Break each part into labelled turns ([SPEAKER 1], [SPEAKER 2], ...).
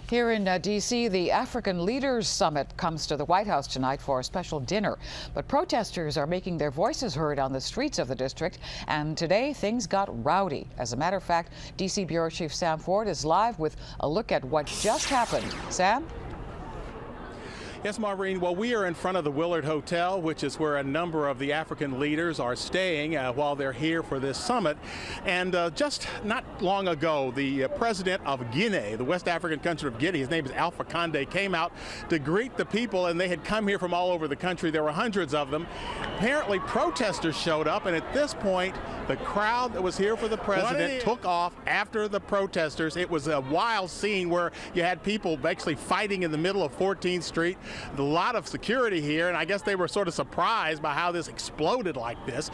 [SPEAKER 1] Here in D.C., the African Leaders Summit comes to the White House tonight for a special dinner. But protesters are making their voices heard on the streets of the district, and today things got rowdy. As a matter of fact, D.C. Bureau Chief Sam Ford is live with a look at what just happened. Sam?
[SPEAKER 2] Yes, Maureen. Well, we are in front of the Willard Hotel, which is where a number of the African leaders are staying while they're here for this summit. And just not long ago, the president of Guinea, the West African country of Guinea, his name is Alpha Conde, came out to greet the people, and they had come here from all over the country. There were hundreds of them. Apparently, protesters showed up, and at this point, the crowd that was here for the president took off after the protesters. It was a wild scene where you had people actually fighting in the middle of 14th Street. A lot of security here, and I guess they were sort of surprised by how this exploded like this.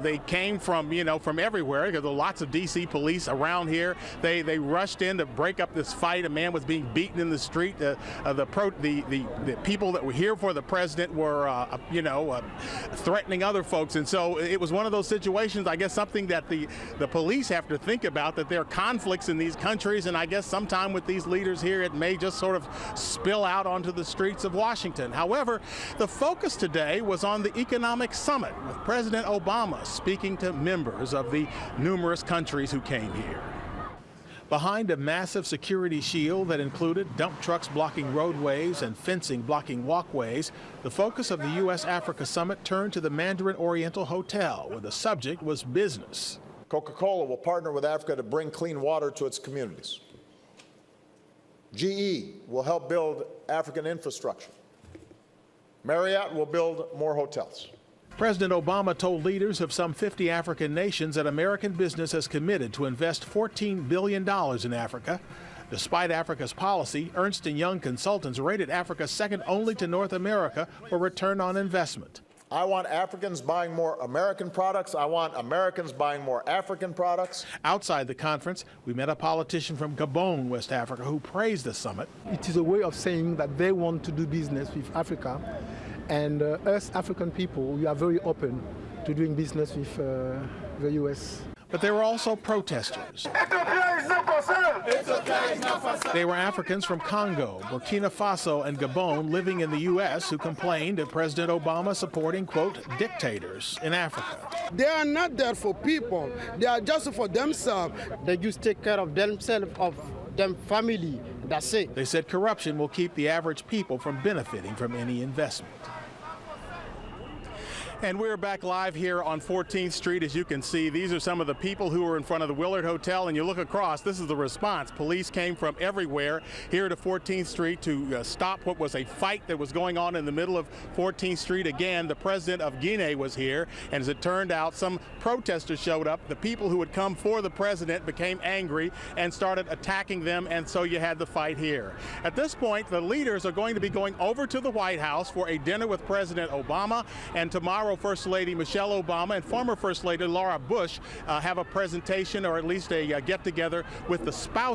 [SPEAKER 2] They came from, from everywhere. There were lots of D.C. police around here. They rushed in to break up this fight. A man was being beaten in the street. The people that were here for the president were, threatening other folks, and so it was one of those situations. I guess something that the police have to think about, that there are conflicts in these countries, and I guess sometime with these leaders here, it may just sort of spill out onto the streets of Washington. However, the focus today was on the economic summit, with President Obama speaking to members of the numerous countries who came here. Behind a massive security shield that included dump trucks blocking roadways and fencing blocking walkways, the focus of the U.S.-Africa summit turned to the Mandarin Oriental Hotel, where the subject was business.
[SPEAKER 3] Coca-Cola will partner with Africa to bring clean water to its communities. GE will help build African infrastructure. Marriott will build more hotels.
[SPEAKER 2] President Obama told leaders of some 50 African nations that American business has committed to invest $14 billion in Africa. Despite Africa's policy, Ernst & Young consultants rated Africa second only to North America for return on investment.
[SPEAKER 3] I want Africans buying more American products. I want Americans buying more African products.
[SPEAKER 2] Outside the conference, we met a politician from Gabon, West Africa, who praised the summit.
[SPEAKER 4] It is a way of saying that they want to do business with Africa. And us African people, we are very open to doing business with the U.S.
[SPEAKER 2] But there were also protesters. They were Africans from Congo, Burkina Faso, and Gabon living in the U.S. who complained of President Obama supporting, quote, dictators in Africa.
[SPEAKER 5] They are not there for people. They are just for themselves.
[SPEAKER 6] They just take care of themselves, of them family. That's it.
[SPEAKER 2] They said corruption will keep the average people from benefiting from any investment. And we're back live here on 14th Street. As you can see, these are some of the people who are in front of the Willard Hotel, and you look across, this is the response. Police came from everywhere here to 14th Street to stop what was a fight that was going on in the middle of 14th Street. Again, the president of Guinea was here, and as it turned out, some protesters showed up. The people who had come for the president became angry and started attacking them, and so you had the fight here. At this point, the leaders are going to be going over to the White House for a dinner with President Obama, and tomorrow First Lady Michelle Obama and former First Lady Laura Bush have a presentation, or at least a get-together with the spouse